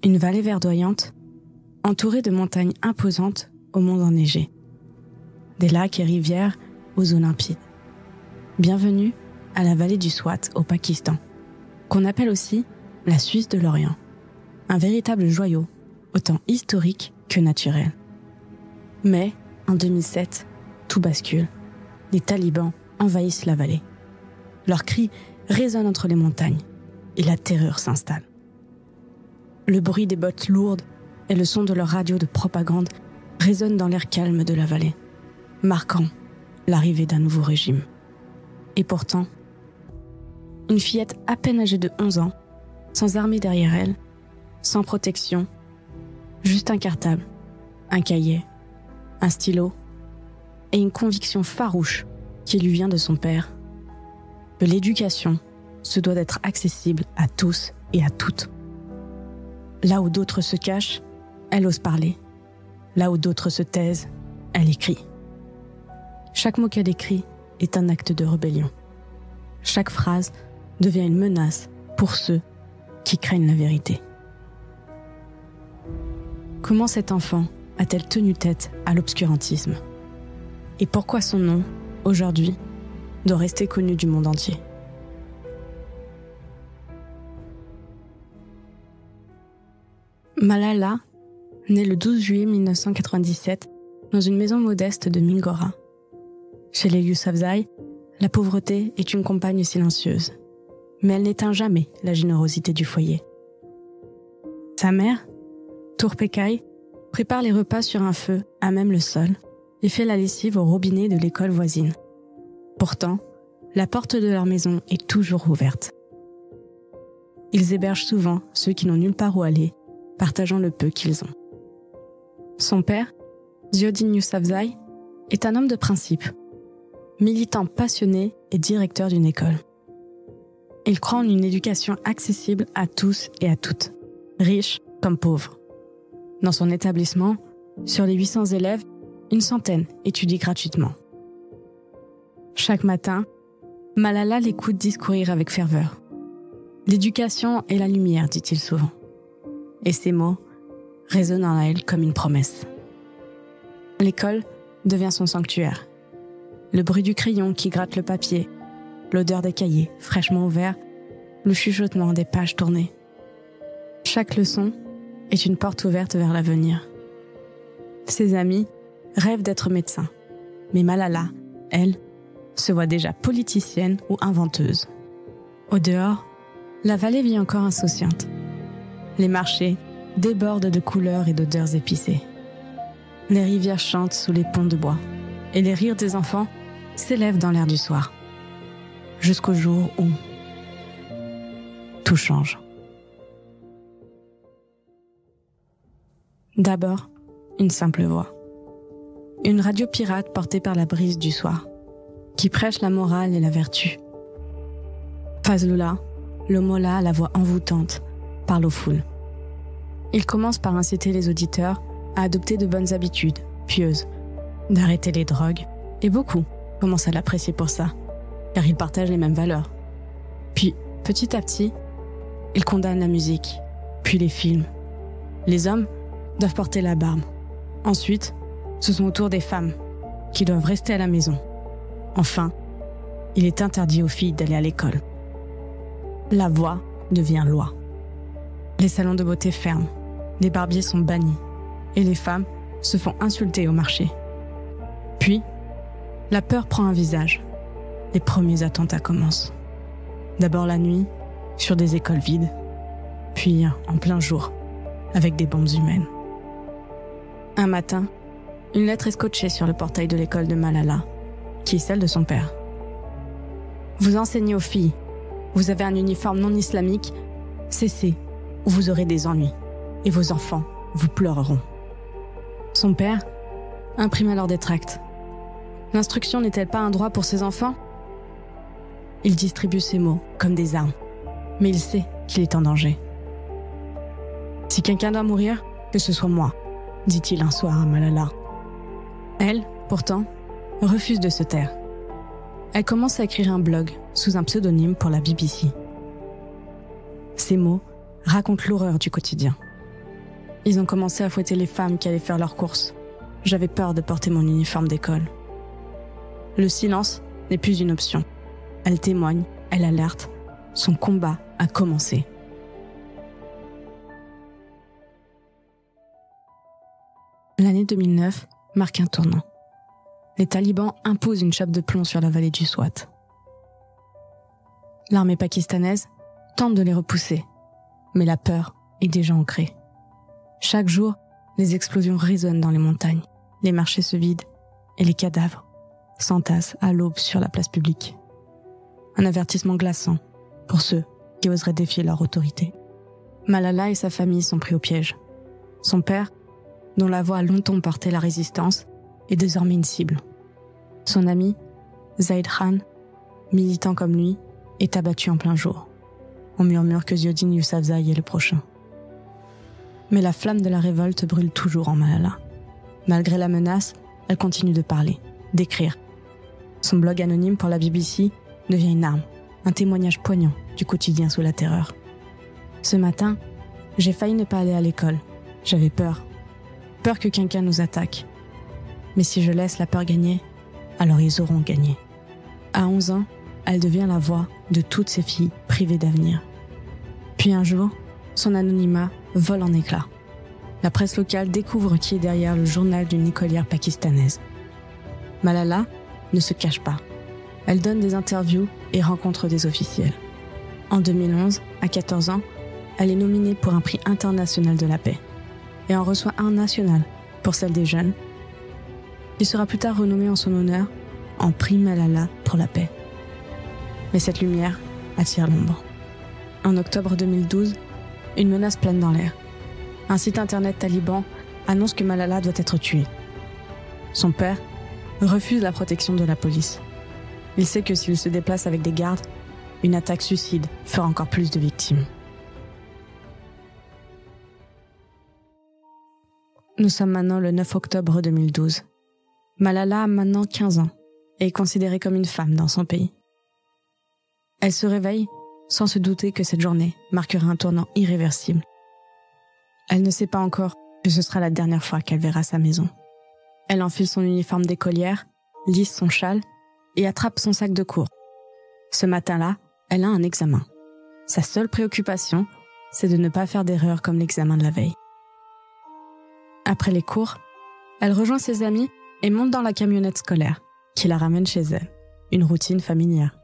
Une vallée verdoyante, entourée de montagnes imposantes aux monts enneigés. Des lacs et rivières aux eaux limpides. Bienvenue à la vallée du Swat au Pakistan, qu'on appelle aussi la Suisse de l'Orient. Un véritable joyau, autant historique que naturel. Mais, en 2007, tout bascule. Les talibans envahissent la vallée. Leurs cris résonnent entre les montagnes et la terreur s'installe. Le bruit des bottes lourdes et le son de leur radio de propagande résonnent dans l'air calme de la vallée, marquant l'arrivée d'un nouveau régime. Et pourtant, une fillette à peine âgée de 11 ans, sans armée derrière elle, sans protection, juste un cartable, un cahier, un stylo et une conviction farouche qui lui vient de son père, que l'éducation se doit d'être accessible à tous et à toutes. Là où d'autres se cachent, elle ose parler. Là où d'autres se taisent, elle écrit. Chaque mot qu'elle écrit est un acte de rébellion. Chaque phrase devient une menace pour ceux qui craignent la vérité. Comment cette enfant a-t-elle tenu tête à l'obscurantisme ? Et pourquoi son nom, aujourd'hui, doit rester connu du monde entier ? Malala naît le 12 juillet 1997 dans une maison modeste de Mingora. Chez les Yousafzai, la pauvreté est une compagne silencieuse, mais elle n'éteint jamais la générosité du foyer. Sa mère, Tourpekai, prépare les repas sur un feu à même le sol et fait la lessive au robinet de l'école voisine. Pourtant, la porte de leur maison est toujours ouverte. Ils hébergent souvent ceux qui n'ont nulle part où aller, partageant le peu qu'ils ont. Son père, Ziauddin Yousafzai, est un homme de principe, militant passionné et directeur d'une école. Il croit en une éducation accessible à tous et à toutes, riches comme pauvres. Dans son établissement, sur les 800 élèves, une centaine étudient gratuitement. Chaque matin, Malala l'écoute discourir avec ferveur. L'éducation est la lumière, dit-il souvent. Et ces mots résonnent en elle comme une promesse. L'école devient son sanctuaire. Le bruit du crayon qui gratte le papier, l'odeur des cahiers fraîchement ouverts, le chuchotement des pages tournées. Chaque leçon est une porte ouverte vers l'avenir. Ses amis rêvent d'être médecins, mais Malala, elle, se voit déjà politicienne ou inventeuse. Au dehors, la vallée vit encore insouciante. Les marchés débordent de couleurs et d'odeurs épicées. Les rivières chantent sous les ponts de bois et les rires des enfants s'élèvent dans l'air du soir. Jusqu'au jour où tout change. D'abord, une simple voix. Une radio pirate portée par la brise du soir, qui prêche la morale et la vertu. Fazlullah, le mollah à la voix envoûtante, parle aux foules. Il commence par inciter les auditeurs à adopter de bonnes habitudes, pieuses, d'arrêter les drogues, et beaucoup commencent à l'apprécier pour ça, car ils partagent les mêmes valeurs. Puis, petit à petit, il condamne la musique, puis les films. Les hommes doivent porter la barbe. Ensuite, ce sont au tour des femmes, qui doivent rester à la maison. Enfin, il est interdit aux filles d'aller à l'école. La voix devient loi. Les salons de beauté ferment, les barbiers sont bannis, et les femmes se font insulter au marché. Puis, la peur prend un visage. Les premiers attentats commencent. D'abord la nuit, sur des écoles vides, puis en plein jour, avec des bombes humaines. Un matin, une lettre est scotchée sur le portail de l'école de Malala, qui est celle de son père. Vous enseignez aux filles, vous avez un uniforme non islamique, cessez, ou vous aurez des ennuis, et vos enfants vous pleureront. Son père imprime alors des tracts. L'instruction n'est-elle pas un droit pour ses enfants ? Il distribue ces mots comme des armes, mais il sait qu'il est en danger. Si quelqu'un doit mourir, que ce soit moi, dit-il un soir à Malala. Elle, pourtant, refuse de se taire. Elle commence à écrire un blog sous un pseudonyme pour la BBC. Ces mots racontent l'horreur du quotidien. Ils ont commencé à fouetter les femmes qui allaient faire leurs courses. J'avais peur de porter mon uniforme d'école. Le silence n'est plus une option. Elle témoigne, elle alerte. Son combat a commencé. L'année 2009 marque un tournant. Les talibans imposent une chape de plomb sur la vallée du Swat. L'armée pakistanaise tente de les repousser, mais la peur est déjà ancrée. Chaque jour, les explosions résonnent dans les montagnes, les marchés se vident et les cadavres s'entassent à l'aube sur la place publique. Un avertissement glaçant pour ceux qui oseraient défier leur autorité. Malala et sa famille sont pris au piège. Son père, dont la voix a longtemps porté la résistance, est désormais une cible. Son ami, Zaid Khan, militant comme lui, est abattu en plein jour. On murmure que Ziauddin Yousafzai est le prochain. Mais la flamme de la révolte brûle toujours en Malala. Malgré la menace, elle continue de parler, d'écrire. Son blog anonyme pour la BBC devient une arme, un témoignage poignant du quotidien sous la terreur. Ce matin, j'ai failli ne pas aller à l'école. J'avais peur. Peur que quelqu'un nous attaque. Mais si je laisse la peur gagner, alors ils auront gagné. À 11 ans, elle devient la voix de toutes ces filles privées d'avenir. Puis un jour, son anonymat vole en éclats. La presse locale découvre qui est derrière le journal d'une écolière pakistanaise. Malala ne se cache pas. Elle donne des interviews et rencontre des officiels. En 2011, à 14 ans, elle est nominée pour un prix international de la paix et en reçoit un national pour celle des jeunes, qui sera plus tard renommé en son honneur en prix Malala pour la paix. Mais cette lumière attire l'ombre. En octobre 2012, une menace plane dans l'air. Un site internet taliban annonce que Malala doit être tuée. Son père refuse la protection de la police. Il sait que s'il se déplace avec des gardes, une attaque suicide fera encore plus de victimes. Nous sommes maintenant le 9 octobre 2012. Malala a maintenant 15 ans et est considérée comme une femme dans son pays. Elle se réveille sans se douter que cette journée marquera un tournant irréversible. Elle ne sait pas encore que ce sera la dernière fois qu'elle verra sa maison. Elle enfile son uniforme d'écolière, lisse son châle et attrape son sac de cours. Ce matin-là, elle a un examen. Sa seule préoccupation, c'est de ne pas faire d'erreur comme l'examen de la veille. Après les cours, elle rejoint ses amis et monte dans la camionnette scolaire qui la ramène chez elle. Une routine familière.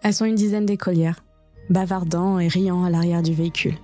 Elles sont une dizaine d'écolières, bavardant et riant à l'arrière du véhicule.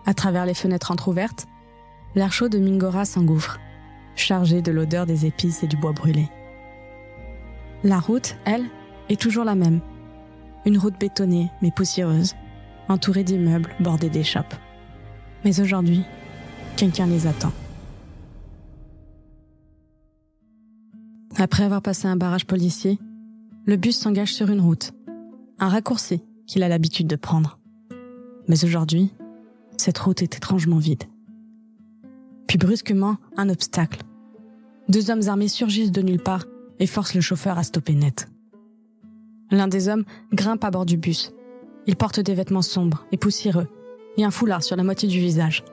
À travers les fenêtres entrouvertes, l'air chaud de Mingora s'engouffre, chargé de l'odeur des épices et du bois brûlé. La route, elle, est toujours la même. Une route bétonnée mais poussiéreuse, entourée d'immeubles bordés d'échoppes. Mais aujourd'hui, quelqu'un les attend. Après avoir passé un barrage policier, le bus s'engage sur une route, un raccourci qu'il a l'habitude de prendre. Mais aujourd'hui, cette route est étrangement vide. Puis brusquement, un obstacle. 2 hommes armés surgissent de nulle part et forcent le chauffeur à stopper net. L'un des hommes grimpe à bord du bus. Il porte des vêtements sombres et poussiéreux et un foulard sur la moitié du visage.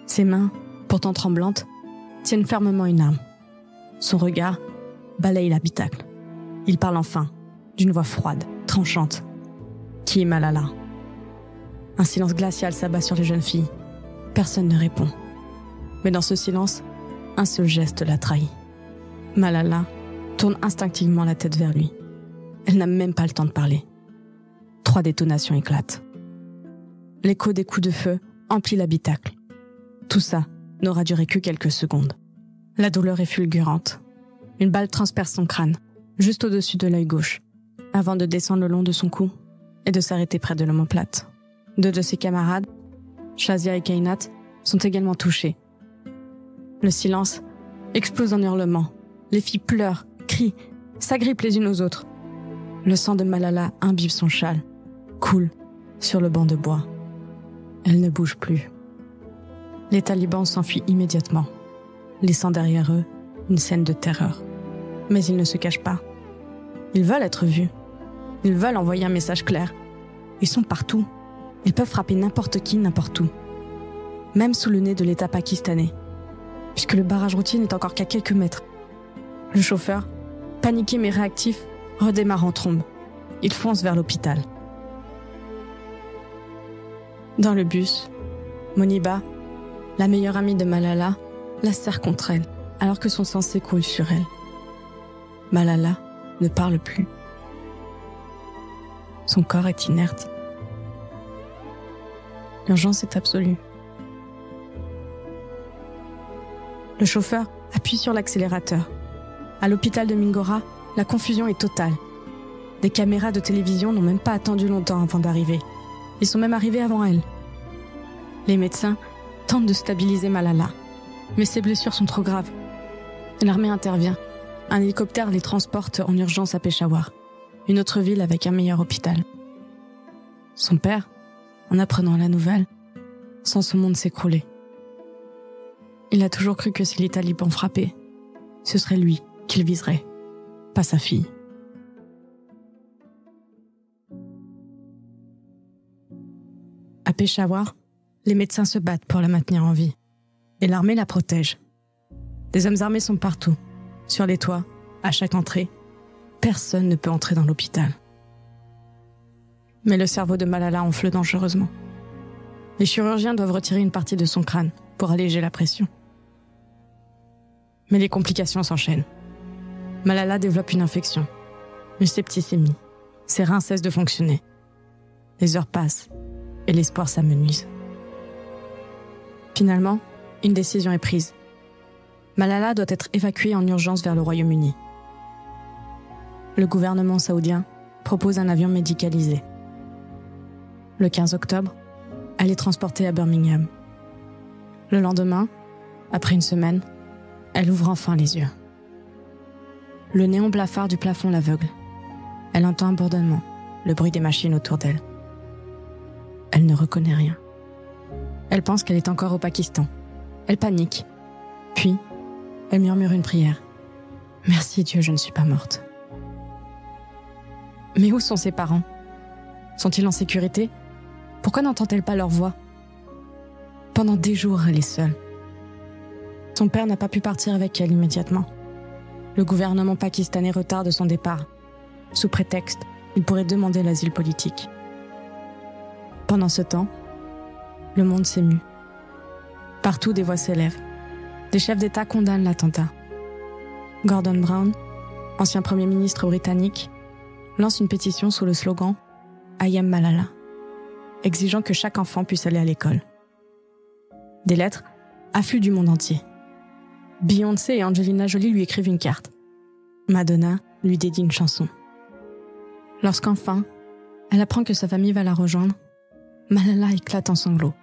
Ses mains, pourtant tremblantes, tiennent fermement une arme. Son regard balaye l'habitacle. Il parle enfin, d'une voix froide, tranchante. Qui est Malala ? Un silence glacial s'abat sur les jeunes filles. Personne ne répond. Mais dans ce silence, un seul geste la trahit. Malala tourne instinctivement la tête vers lui. Elle n'a même pas le temps de parler. 3 détonations éclatent. L'écho des coups de feu emplit l'habitacle. Tout ça n'aura duré que quelques secondes. La douleur est fulgurante. Une balle transperce son crâne, juste au-dessus de l'œil gauche, avant de descendre le long de son cou et de s'arrêter près de l'omoplate. 2 de ses camarades, Shazia et Kainat, sont également touchés. Le silence explose en hurlements. Les filles pleurent, crient, s'agrippent les unes aux autres. Le sang de Malala imbibe son châle, coule sur le banc de bois. Elle ne bouge plus. Les talibans s'enfuient immédiatement, laissant derrière eux une scène de terreur. Mais ils ne se cachent pas. Ils veulent être vus. Ils veulent envoyer un message clair. Ils sont partout. Ils peuvent frapper n'importe qui, n'importe où. Même sous le nez de l'État pakistanais, puisque le barrage routier n'est encore qu'à quelques mètres. Le chauffeur, paniqué mais réactif, redémarre en trombe. Il fonce vers l'hôpital. Dans le bus, Moniba, la meilleure amie de Malala, la serre contre elle, alors que son sang s'écoule sur elle. Malala ne parle plus. Son corps est inerte. L'urgence est absolue. Le chauffeur appuie sur l'accélérateur. À l'hôpital de Mingora, la confusion est totale. Des caméras de télévision n'ont même pas attendu longtemps avant d'arriver. Ils sont même arrivés avant elle. Les médecins tentent de stabiliser Malala, mais ses blessures sont trop graves. L'armée intervient. Un hélicoptère les transporte en urgence à Peshawar, une autre ville avec un meilleur hôpital. Son père, en apprenant la nouvelle, sent son monde s'écrouler. Il a toujours cru que si les talibans frappaient, ce serait lui qu'il viserait, pas sa fille. À Peshawar, les médecins se battent pour la maintenir en vie. Et l'armée la protège. Des hommes armés sont partout. Sur les toits, à chaque entrée. Personne ne peut entrer dans l'hôpital. Mais le cerveau de Malala enfle dangereusement. Les chirurgiens doivent retirer une partie de son crâne pour alléger la pression. Mais les complications s'enchaînent. Malala développe une infection, une septicémie. Ses reins cessent de fonctionner. Les heures passent et l'espoir s'amenuise. Finalement, une décision est prise. Malala doit être évacuée en urgence vers le Royaume-Uni. Le gouvernement saoudien propose un avion médicalisé. Le 15 octobre, elle est transportée à Birmingham. Le lendemain, après une semaine, elle ouvre enfin les yeux. Le néon blafard du plafond l'aveugle. Elle entend un bourdonnement, le bruit des machines autour d'elle. Elle ne reconnaît rien. Elle pense qu'elle est encore au Pakistan. Elle panique. Puis, elle murmure une prière. « Merci Dieu, je ne suis pas morte. » Mais où sont ses parents? Sont-ils en sécurité? Pourquoi n'entend-elle pas leur voix? Pendant des jours, elle est seule. Son père n'a pas pu partir avec elle immédiatement. Le gouvernement pakistanais retarde son départ. Sous prétexte, il pourrait demander l'asile politique. Pendant ce temps, le monde s'émue. Partout, des voix s'élèvent. Des chefs d'État condamnent l'attentat. Gordon Brown, ancien Premier ministre britannique, lance une pétition sous le slogan « I am Malala », exigeant que chaque enfant puisse aller à l'école. Des lettres affluent du monde entier. Beyoncé et Angelina Jolie lui écrivent une carte. Madonna lui dédie une chanson. Lorsqu'enfin, elle apprend que sa famille va la rejoindre, Malala éclate en sanglots.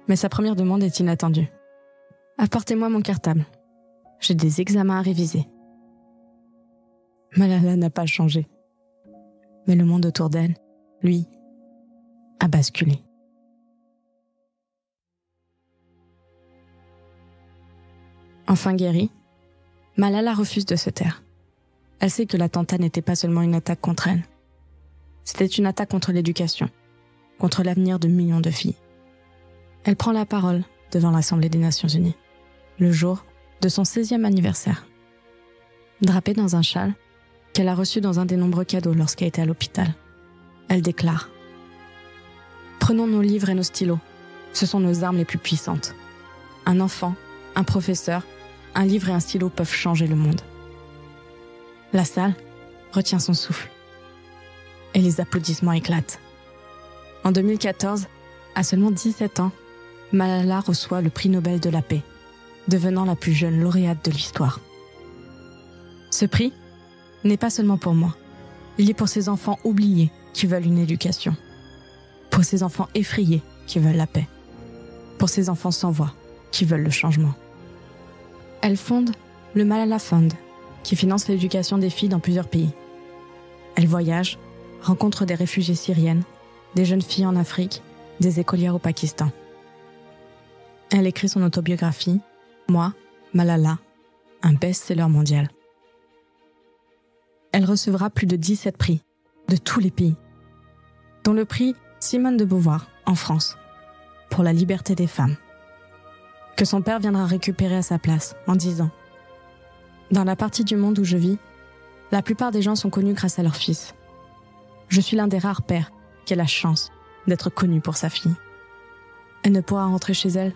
Mais sa première demande est inattendue. « Apportez-moi mon cartable. J'ai des examens à réviser. » Malala n'a pas changé. Mais le monde autour d'elle, lui, a basculé. Enfin guérie, Malala refuse de se taire. Elle sait que l'attentat n'était pas seulement une attaque contre elle. C'était une attaque contre l'éducation, contre l'avenir de millions de filles. Elle prend la parole devant l'Assemblée des Nations Unies, le jour de son 16e anniversaire. Drapée dans un châle qu'elle a reçu dans un des nombreux cadeaux lorsqu'elle était à l'hôpital, elle déclare « Prenons nos livres et nos stylos, ce sont nos armes les plus puissantes. Un enfant, un professeur, un livre et un stylo peuvent changer le monde. » La salle retient son souffle. Et les applaudissements éclatent. En 2014, à seulement 17 ans, Malala reçoit le prix Nobel de la paix, devenant la plus jeune lauréate de l'histoire. Ce prix n'est pas seulement pour moi. Il est pour ces enfants oubliés qui veulent une éducation. Pour ces enfants effrayés qui veulent la paix. Pour ces enfants sans voix qui veulent le changement. Elle fonde le Malala Fund, qui finance l'éducation des filles dans plusieurs pays. Elle voyage, rencontre des réfugiées syriennes, des jeunes filles en Afrique, des écolières au Pakistan. Elle écrit son autobiographie, Moi, Malala, un best-seller mondial. Elle recevra plus de 17 prix, de tous les pays, dont le prix Simone de Beauvoir, en France, pour la liberté des femmes, que son père viendra récupérer à sa place en disant « Dans la partie du monde où je vis, la plupart des gens sont connus grâce à leur fils. Je suis l'un des rares pères qui a la chance d'être connu pour sa fille. Elle ne pourra rentrer chez elle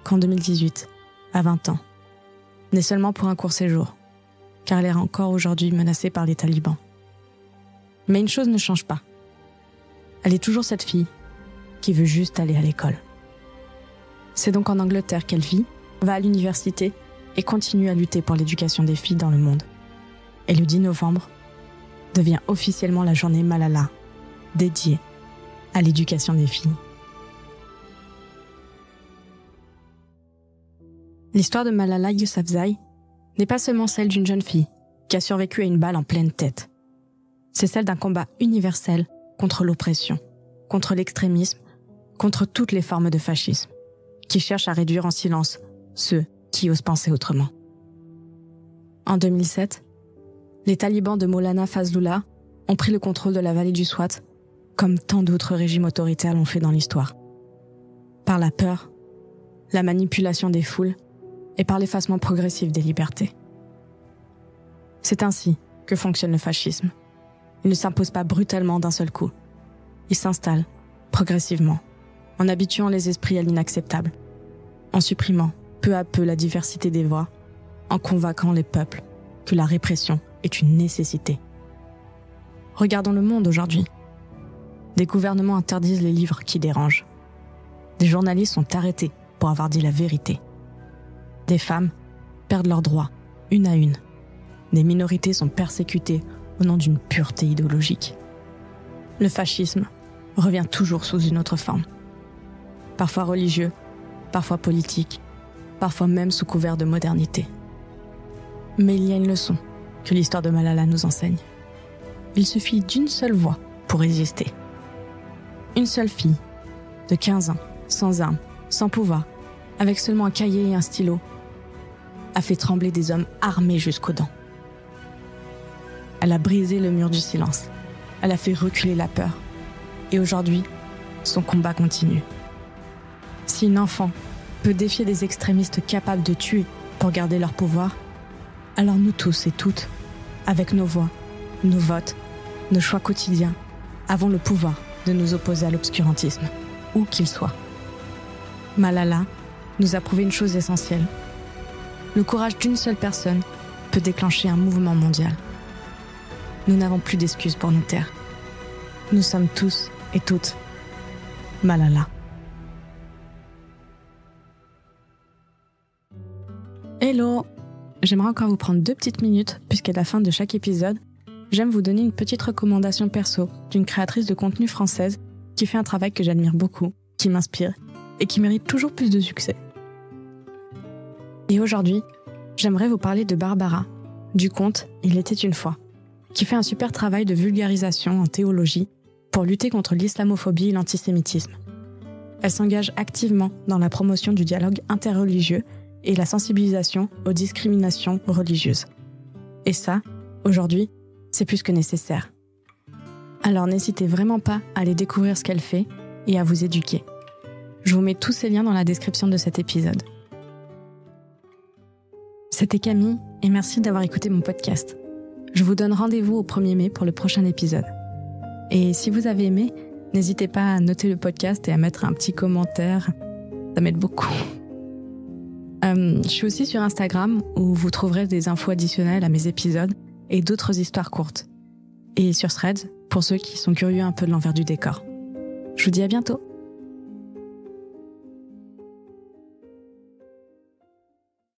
qu'en 2018, à 20 ans, mais seulement pour un court séjour, car elle est encore aujourd'hui menacée par les talibans. Mais une chose ne change pas. Elle est toujours cette fille qui veut juste aller à l'école. C'est donc en Angleterre qu'elle vit, va à l'université et continue à lutter pour l'éducation des filles dans le monde. Et le 10 novembre devient officiellement la journée Malala, dédiée à l'éducation des filles. L'histoire de Malala Yousafzai n'est pas seulement celle d'une jeune fille qui a survécu à une balle en pleine tête. C'est celle d'un combat universel contre l'oppression, contre l'extrémisme, contre toutes les formes de fascisme, qui cherchent à réduire en silence ceux qui osent penser autrement. En 2007, les talibans de Maulana Fazlullah ont pris le contrôle de la vallée du Swat, comme tant d'autres régimes autoritaires l'ont fait dans l'histoire. Par la peur, la manipulation des foules et par l'effacement progressif des libertés. C'est ainsi que fonctionne le fascisme. Il ne s'impose pas brutalement d'un seul coup. Il s'installe progressivement, en habituant les esprits à l'inacceptable, en supprimant peu à peu la diversité des voix, en convainquant les peuples que la répression est une nécessité. Regardons le monde aujourd'hui. Des gouvernements interdisent les livres qui dérangent. Des journalistes sont arrêtés pour avoir dit la vérité. Des femmes perdent leurs droits, une à une. Des minorités sont persécutées au nom d'une pureté idéologique. Le fascisme revient toujours sous une autre forme. Parfois religieux, parfois politique, parfois même sous couvert de modernité. Mais il y a une leçon que l'histoire de Malala nous enseigne. Il suffit d'une seule voix pour résister. Une seule fille, de 15 ans, sans armes, sans pouvoir, avec seulement un cahier et un stylo, a fait trembler des hommes armés jusqu'aux dents. Elle a brisé le mur du silence. Elle a fait reculer la peur. Et aujourd'hui, son combat continue. Si une enfant peut défier des extrémistes capables de tuer pour garder leur pouvoir, alors nous tous et toutes, avec nos voix, nos votes, nos choix quotidiens, avons le pouvoir de nous opposer à l'obscurantisme, où qu'il soit. Malala nous a prouvé une chose essentielle. Le courage d'une seule personne peut déclencher un mouvement mondial. Nous n'avons plus d'excuses pour nous taire. Nous sommes tous et toutes Malala. Hello! J'aimerais encore vous prendre 2 petites minutes, puisqu'à la fin de chaque épisode, j'aime vous donner une petite recommandation perso d'une créatrice de contenu française qui fait un travail que j'admire beaucoup, qui m'inspire et qui mérite toujours plus de succès. Et aujourd'hui, j'aimerais vous parler de Barbara, du compte Il était une fois, qui fait un super travail de vulgarisation en théologie pour lutter contre l'islamophobie et l'antisémitisme. Elle s'engage activement dans la promotion du dialogue interreligieux et la sensibilisation aux discriminations religieuses. Et ça, aujourd'hui, c'est plus que nécessaire. Alors n'hésitez vraiment pas à aller découvrir ce qu'elle fait et à vous éduquer. Je vous mets tous ces liens dans la description de cet épisode. C'était Camille et merci d'avoir écouté mon podcast. Je vous donne rendez-vous au 1er mai pour le prochain épisode. Et si vous avez aimé, n'hésitez pas à noter le podcast et à mettre un petit commentaire. Ça m'aide beaucoup. Je suis aussi sur Instagram où vous trouverez des infos additionnelles à mes épisodes et d'autres histoires courtes. Et sur Threads pour ceux qui sont curieux un peu de l'envers du décor. Je vous dis à bientôt.